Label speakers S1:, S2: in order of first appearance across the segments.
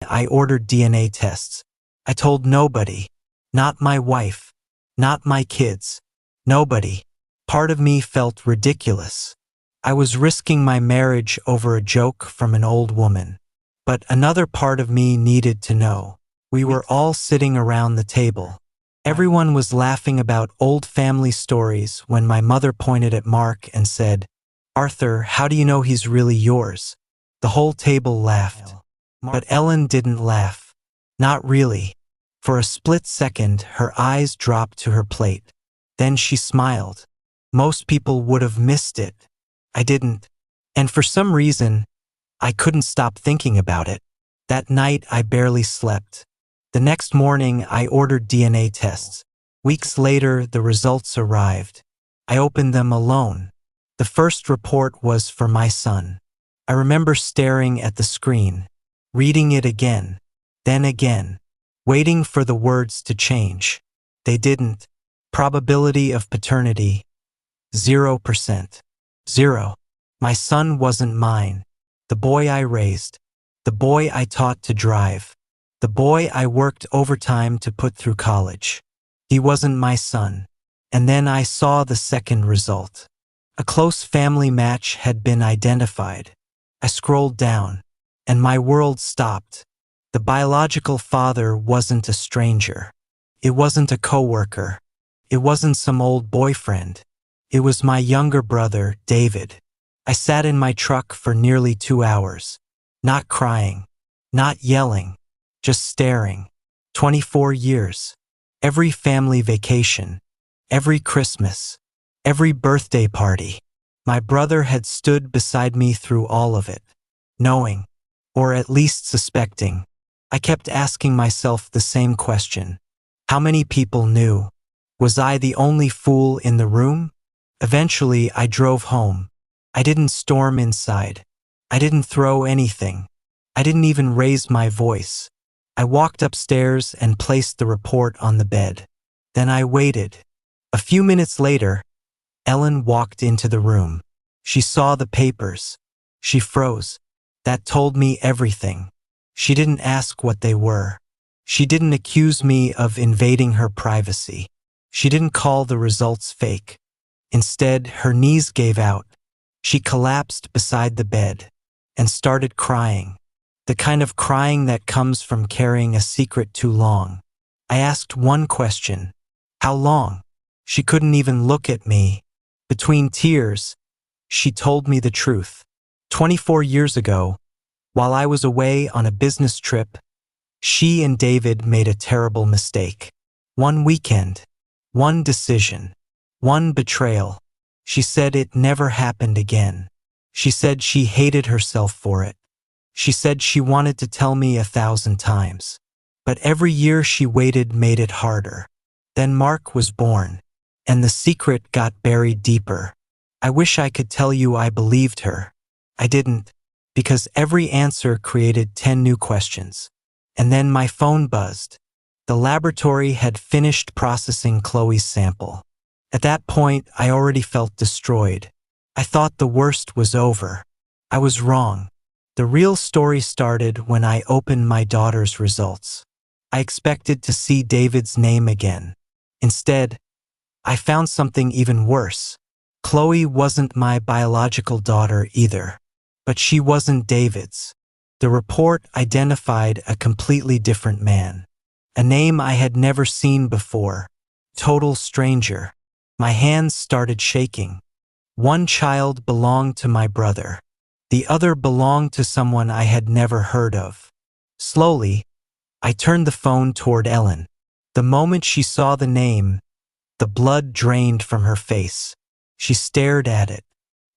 S1: I ordered DNA tests. I told nobody. Not my wife. Not my kids. Nobody. Part of me felt ridiculous. I was risking my marriage over a joke from an old woman. But another part of me needed to know. We were all sitting around the table. Everyone was laughing about old family stories when my mother pointed at Mark and said, "Arthur, how do you know he's really yours?" The whole table laughed. But Ellen didn't laugh. Not really. For a split second, her eyes dropped to her plate. Then she smiled. Most people would have missed it. I didn't. And for some reason, I couldn't stop thinking about it. That night, I barely slept. The next morning, I ordered DNA tests. Weeks later, the results arrived. I opened them alone. The first report was for my son. I remember staring at the screen, reading it again, then again, waiting for the words to change. They didn't. Probability of paternity, 0%. 0. My son wasn't mine. The boy I raised. The boy I taught to drive. The boy I worked overtime to put through college. He wasn't my son. And then I saw the second result. A close family match had been identified. I scrolled down, and my world stopped. The biological father wasn't a stranger. It wasn't a coworker. It wasn't some old boyfriend. It was my younger brother, David. I sat in my truck for nearly 2 hours, not crying, not yelling, just staring. 24 years. Every family vacation, every Christmas, every birthday party. My brother had stood beside me through all of it, knowing, or at least suspecting. I kept asking myself the same question. How many people knew? Was I the only fool in the room? Eventually, I drove home. I didn't storm inside. I didn't throw anything. I didn't even raise my voice. I walked upstairs and placed the report on the bed. Then I waited. A few minutes later, Ellen walked into the room. She saw the papers. She froze. That told me everything. She didn't ask what they were. She didn't accuse me of invading her privacy. She didn't call the results fake. Instead, her knees gave out. She collapsed beside the bed and started crying. The kind of crying that comes from carrying a secret too long. I asked one question. How long? She couldn't even look at me. Between tears, she told me the truth. 24 years ago, while I was away on a business trip, she and David made a terrible mistake. One weekend, one decision, one betrayal. She said it never happened again. She said she hated herself for it. She said she wanted to tell me 1,000 times. But every year she waited made it harder. Then Mark was born, and the secret got buried deeper. I wish I could tell you I believed her. I didn't, because every answer created 10 new questions. And then my phone buzzed. The laboratory had finished processing Chloe's sample. At that point, I already felt destroyed. I thought the worst was over. I was wrong. The real story started when I opened my daughter's results. I expected to see David's name again. Instead, I found something even worse. Chloe wasn't my biological daughter either, but she wasn't David's. The report identified a completely different man, a name I had never seen before, total stranger. My hands started shaking. One child belonged to my brother. The other belonged to someone I had never heard of. Slowly, I turned the phone toward Ellen. The moment she saw the name, the blood drained from her face. She stared at it,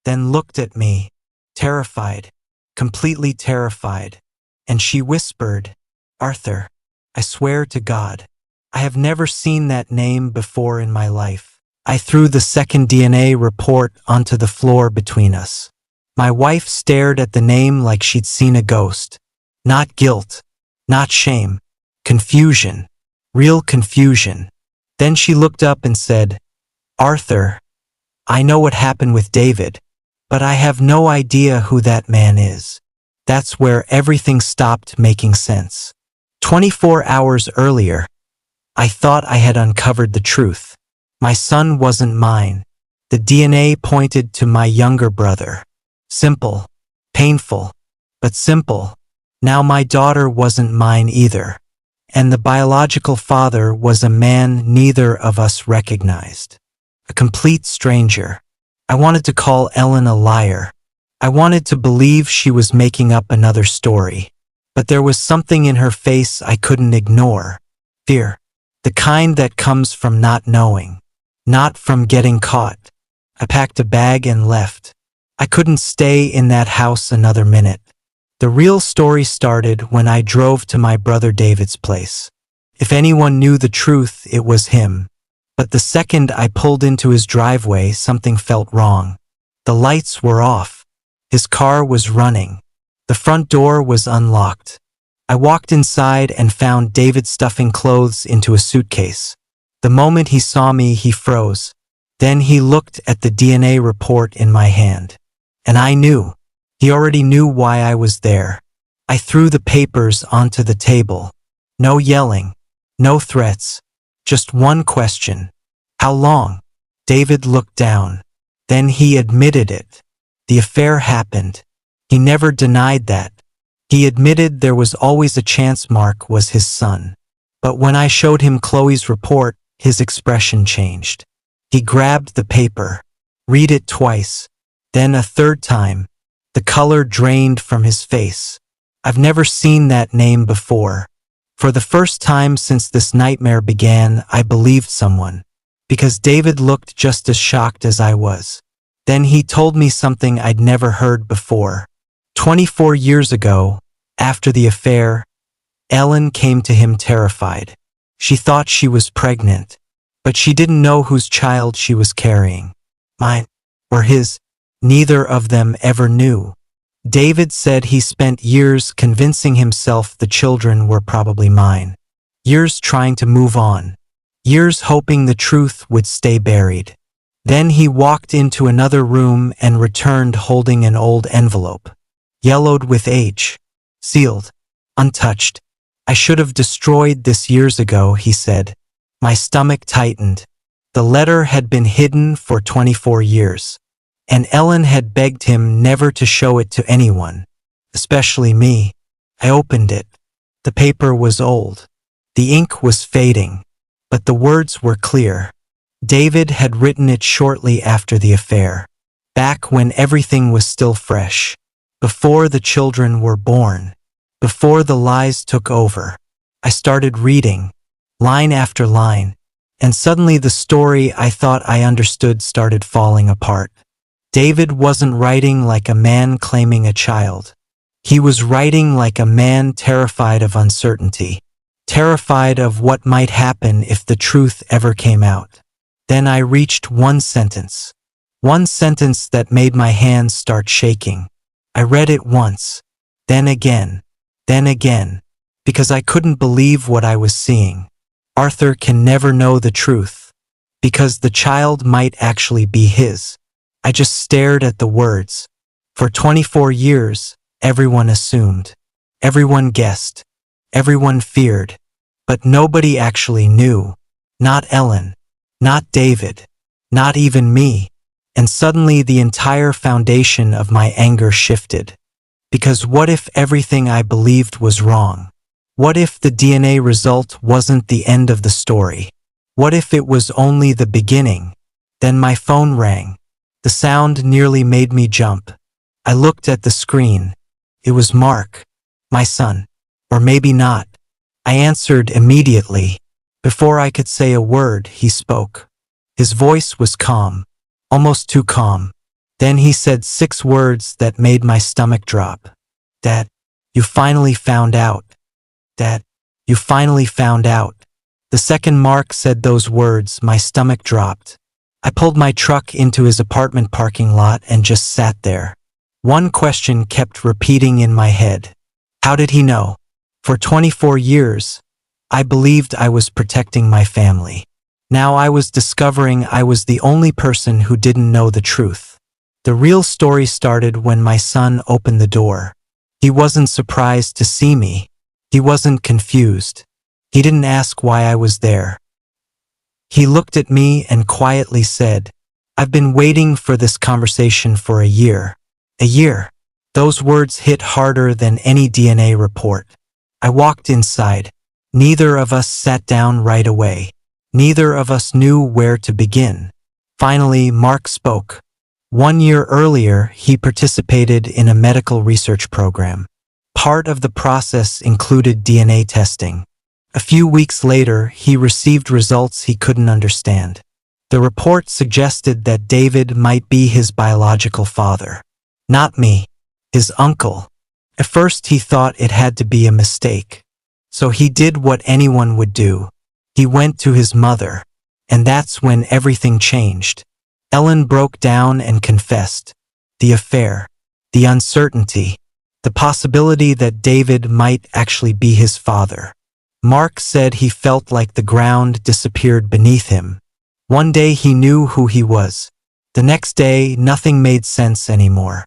S1: then looked at me, terrified, completely terrified, and she whispered, "Arthur, I swear to God, I have never seen that name before in my life." I threw the second DNA report onto the floor between us. My wife stared at the name like she'd seen a ghost. Not guilt, not shame, confusion, real confusion. Then she looked up and said, "Arthur, I know what happened with David, but I have no idea who that man is." That's where everything stopped making sense. 24 hours earlier, I thought I had uncovered the truth. My son wasn't mine. The DNA pointed to my younger brother. Simple, painful, but simple. Now my daughter wasn't mine either. And the biological father was a man neither of us recognized. A complete stranger. I wanted to call Ellen a liar. I wanted to believe she was making up another story. But there was something in her face I couldn't ignore. Fear. The kind that comes from not knowing. Not from getting caught. I packed a bag and left. I couldn't stay in that house another minute. The real story started when I drove to my brother David's place. If anyone knew the truth, it was him. But the second I pulled into his driveway, something felt wrong. The lights were off. His car was running. The front door was unlocked. I walked inside and found David stuffing clothes into a suitcase. The moment he saw me, he froze. Then he looked at the DNA report in my hand. And I knew. He already knew why I was there. I threw the papers onto the table. No yelling. No threats. Just one question. How long? David looked down. Then he admitted it. The affair happened. He never denied that. He admitted there was always a chance Mark was his son. But when I showed him Chloe's report, his expression changed. He grabbed the paper. Read it twice. Then a third time. The color drained from his face. I've never seen that name before. For the first time since this nightmare began, I believed someone. Because David looked just as shocked as I was. Then he told me something I'd never heard before. 24 years ago, after the affair, Ellen came to him terrified. She thought she was pregnant, but she didn't know whose child she was carrying. Mine or his. Neither of them ever knew. David said he spent years convincing himself the children were probably mine. Years trying to move on. Years hoping the truth would stay buried. Then he walked into another room and returned holding an old envelope. Yellowed with age. Sealed. Untouched. I should have destroyed this years ago, he said. My stomach tightened. The letter had been hidden for 24 years. And Ellen had begged him never to show it to anyone, especially me. I opened it. The paper was old. The ink was fading, but the words were clear. David had written it shortly after the affair, back when everything was still fresh, before the children were born, before the lies took over. I started reading, line after line, and suddenly the story I thought I understood started falling apart. David wasn't writing like a man claiming a child. He was writing like a man terrified of uncertainty, terrified of what might happen if the truth ever came out. Then I reached one sentence that made my hands start shaking. I read it once, then again, because I couldn't believe what I was seeing. Arthur can never know the truth, because the child might actually be his. I just stared at the words. For 24 years, everyone assumed. Everyone guessed. Everyone feared. But nobody actually knew. Not Ellen. Not David. Not even me. And suddenly the entire foundation of my anger shifted. Because what if everything I believed was wrong? What if the DNA result wasn't the end of the story? What if it was only the beginning? Then my phone rang. The sound nearly made me jump. I looked at the screen. It was Mark, my son. Or maybe not. I answered immediately. Before I could say a word, he spoke. His voice was calm, almost too calm. Then he said 6 words that made my stomach drop. Dad, you finally found out. Dad, you finally found out. The second Mark said those words, my stomach dropped. I pulled my truck into his apartment parking lot and just sat there. One question kept repeating in my head. How did he know? For 24 years, I believed I was protecting my family. Now I was discovering I was the only person who didn't know the truth. The real story started when my son opened the door. He wasn't surprised to see me. He wasn't confused. He didn't ask why I was there. He looked at me and quietly said, "I've been waiting for this conversation for a year." A year. Those words hit harder than any DNA report. I walked inside. Neither of us sat down right away. Neither of us knew where to begin. Finally, Mark spoke. 1 year earlier, he participated in a medical research program. Part of the process included DNA testing. A few weeks later, he received results he couldn't understand. The report suggested that David might be his biological father. Not me, his uncle. At first he thought it had to be a mistake. So he did what anyone would do. He went to his mother. And that's when everything changed. Ellen broke down and confessed. The affair, the uncertainty, the possibility that David might actually be his father. Mark said he felt like the ground disappeared beneath him. One day he knew who he was. The next day, nothing made sense anymore.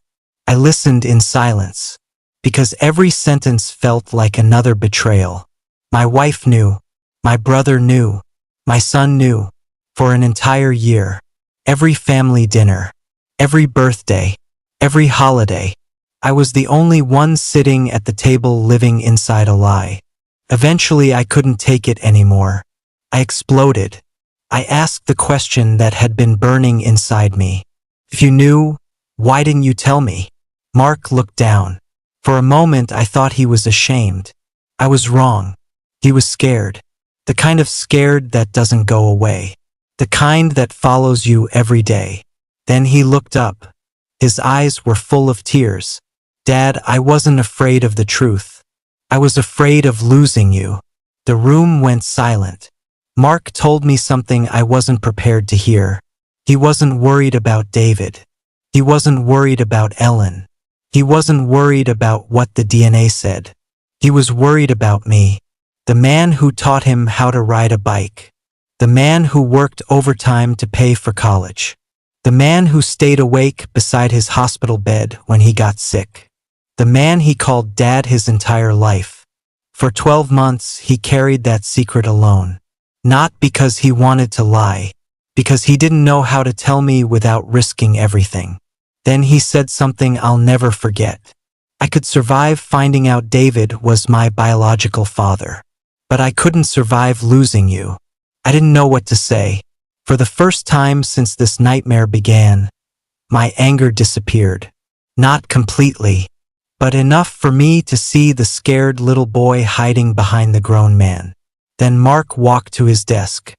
S1: I listened in silence, because every sentence felt like another betrayal. My wife knew. My brother knew. My son knew. For an entire year. Every family dinner. Every birthday. Every holiday. I was the only one sitting at the table living inside a lie. Eventually I couldn't take it anymore. I exploded. I asked the question that had been burning inside me. If you knew, why didn't you tell me? Mark looked down. For a moment I thought he was ashamed. I was wrong. He was scared. The kind of scared that doesn't go away. The kind that follows you every day. Then he looked up. His eyes were full of tears. Dad, I wasn't afraid of the truth. I was afraid of losing you. The room went silent. Mark told me something I wasn't prepared to hear. He wasn't worried about David. He wasn't worried about Ellen. He wasn't worried about what the DNA said. He was worried about me. The man who taught him how to ride a bike. The man who worked overtime to pay for college. The man who stayed awake beside his hospital bed when he got sick. The man he called Dad his entire life. For 12 months, he carried that secret alone. Not because he wanted to lie, because he didn't know how to tell me without risking everything. Then he said something I'll never forget. I could survive finding out David was my biological father. But I couldn't survive losing you. I didn't know what to say. For the first time since this nightmare began, my anger disappeared. Not completely, but enough for me to see the scared little boy hiding behind the grown man. Then Mark walked to his desk,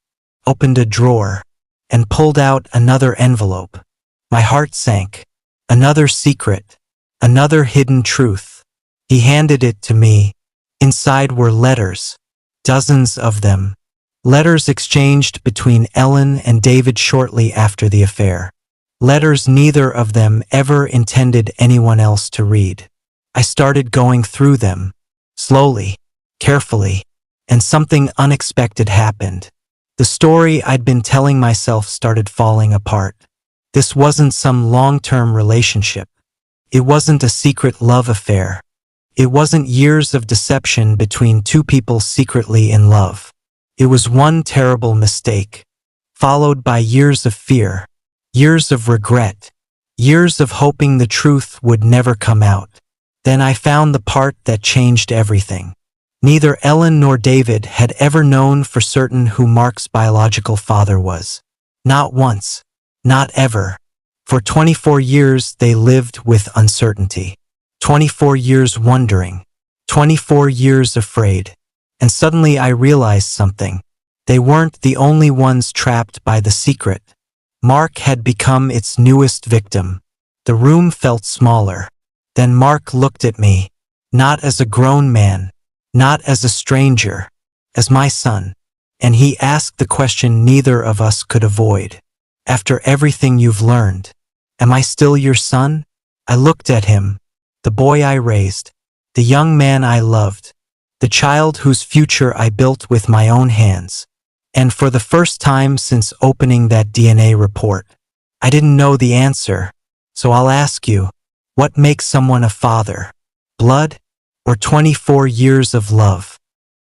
S1: opened a drawer, and pulled out another envelope. My heart sank. Another secret. Another hidden truth. He handed it to me. Inside were letters. Dozens of them. Letters exchanged between Ellen and David shortly after the affair. Letters neither of them ever intended anyone else to read. I started going through them. Slowly. Carefully. And something unexpected happened. The story I'd been telling myself started falling apart. This wasn't some long-term relationship. It wasn't a secret love affair. It wasn't years of deception between two people secretly in love. It was one terrible mistake, followed by years of fear, years of regret, years of hoping the truth would never come out. Then I found the part that changed everything. Neither Ellen nor David had ever known for certain who Mark's biological father was. Not once. Not ever. For 24 years they lived with uncertainty. 24 years wondering. 24 years afraid. And suddenly I realized something. They weren't the only ones trapped by the secret. Mark had become its newest victim. The room felt smaller. Then Mark looked at me. Not as a grown man. Not as a stranger. As my son. And he asked the question neither of us could avoid. After everything you've learned, am I still your son? I looked at him. The boy I raised. The young man I loved. The child whose future I built with my own hands. And for the first time since opening that DNA report, I didn't know the answer. So I'll ask you, what makes someone a father? blood or 24 years of love?